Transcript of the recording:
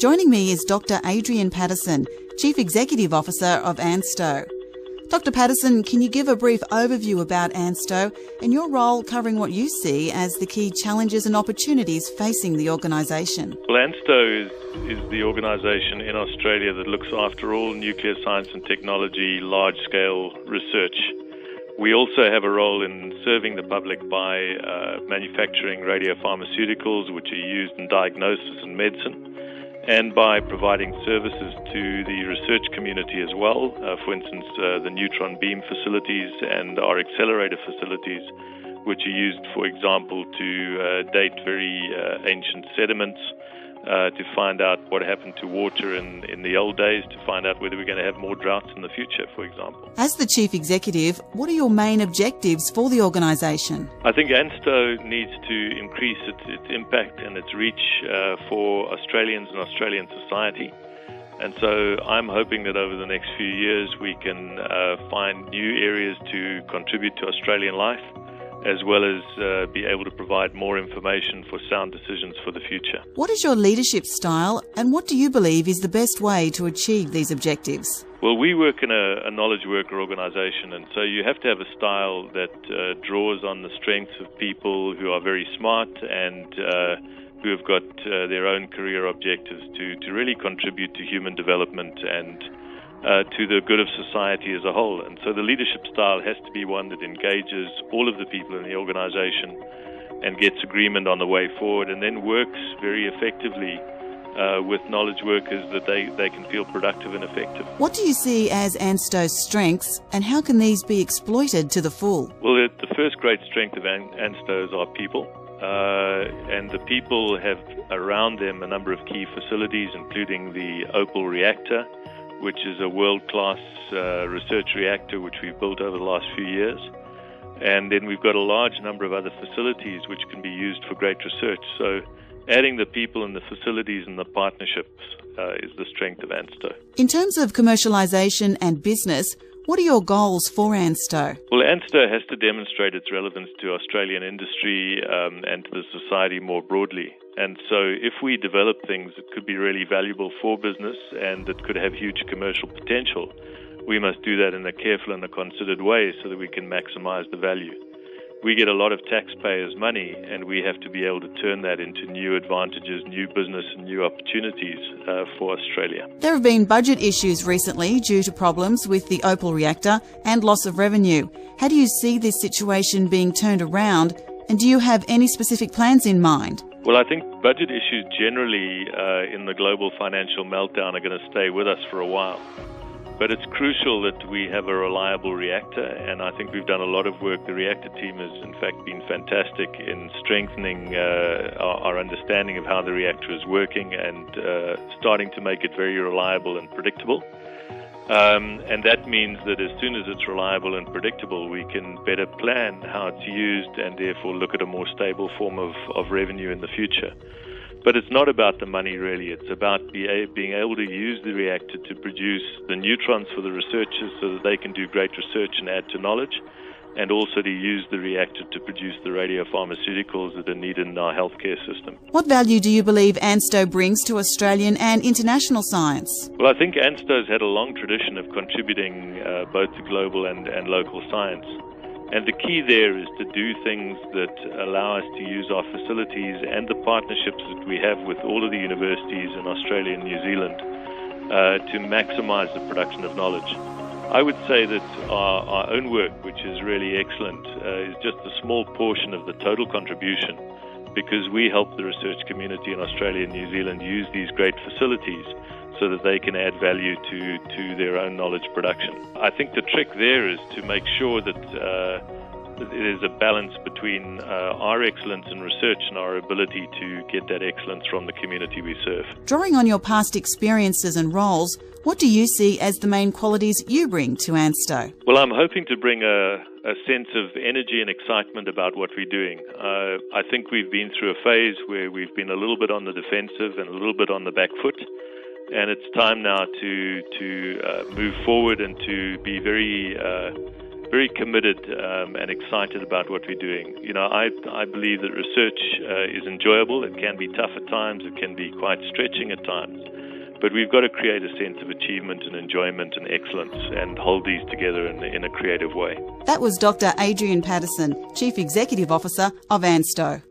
Joining me is Dr. Adi Paterson, Chief Executive Officer of ANSTO. Dr. Paterson, can you give a brief overview about ANSTO and your role covering what you see as the key challenges and opportunities facing the organisation? Well, ANSTO is the organisation in Australia that looks after all nuclear science and technology, large-scale research. We also have a role in serving the public by manufacturing radiopharmaceuticals, which are used in diagnosis and medicine, and by providing services to the research community as well. For instance, the neutron beam facilities and our accelerator facilities, which are used, for example, to date very ancient sediments, to find out what happened to water in the old days, to find out whether we're going to have more droughts in the future, for example. As the Chief Executive, what are your main objectives for the organisation? I think ANSTO needs to increase its impact and its reach for Australians and Australian society. And so I'm hoping that over the next few years we can find new areas to contribute to Australian life, as well as be able to provide more information for sound decisions for the future. What is your leadership style and what do you believe is the best way to achieve these objectives? Well, we work in a knowledge worker organisation, and so you have to have a style that draws on the strengths of people who are very smart and who have got their own career objectives to really contribute to human development and to the good of society as a whole. And so the leadership style has to be one that engages all of the people in the organization and gets agreement on the way forward, and then works very effectively with knowledge workers that they can feel productive and effective. What do you see as ANSTO's strengths and how can these be exploited to the full? Well, the first great strength of ANSTO is our people. And the people have around them a number of key facilities, including the Opal reactor, which is a world-class research reactor which we've built over the last few years. And then we've got a large number of other facilities which can be used for great research. So adding the people and the facilities and the partnerships is the strength of ANSTO. In terms of commercialisation and business, what are your goals for ANSTO? Well, ANSTO has to demonstrate its relevance to Australian industry and to the society more broadly. And so if we develop things that could be really valuable for business and that could have huge commercial potential, we must do that in a careful and a considered way so that we can maximize the value. We get a lot of taxpayers' money, and we have to be able to turn that into new advantages, new business and new opportunities for Australia. There have been budget issues recently due to problems with the Opal reactor and loss of revenue. How do you see this situation being turned around, and do you have any specific plans in mind? Well, I think budget issues generally in the global financial meltdown are going to stay with us for a while. But it's crucial that we have a reliable reactor, and I think we've done a lot of work. The reactor team has, in fact, been fantastic in strengthening our understanding of how the reactor is working and starting to make it very reliable and predictable. And that means that as soon as it's reliable and predictable, we can better plan how it's used and therefore look at a more stable form of revenue in the future. But it's not about the money, really. It's about being able to use the reactor to produce the neutrons for the researchers so that they can do great research and add to knowledge, and also to use the reactor to produce the radiopharmaceuticals that are needed in our healthcare system. What value do you believe ANSTO brings to Australian and international science? Well, I think ANSTO's had a long tradition of contributing both to global and local science. And the key there is to do things that allow us to use our facilities and the partnerships that we have with all of the universities in Australia and New Zealand to maximize the production of knowledge. I would say that our own work, which is really excellent, is just a small portion of the total contribution, because we help the research community in Australia and New Zealand use these great facilities so that they can add value to their own knowledge production. I think the trick there is to make sure that there's a balance between our excellence in research and our ability to get that excellence from the community we serve. Drawing on your past experiences and roles, what do you see as the main qualities you bring to ANSTO? Well, I'm hoping to bring a sense of energy and excitement about what we're doing. I think we've been through a phase where we've been a little bit on the defensive and a little bit on the back foot. And it's time now to move forward and to be very very committed and excited about what we're doing. I believe that research is enjoyable. It can be tough at times. It can be quite stretching at times. But we've got to create a sense of achievement and enjoyment and excellence and hold these together in a creative way. That was Dr. Adi Paterson, Chief Executive Officer of ANSTO.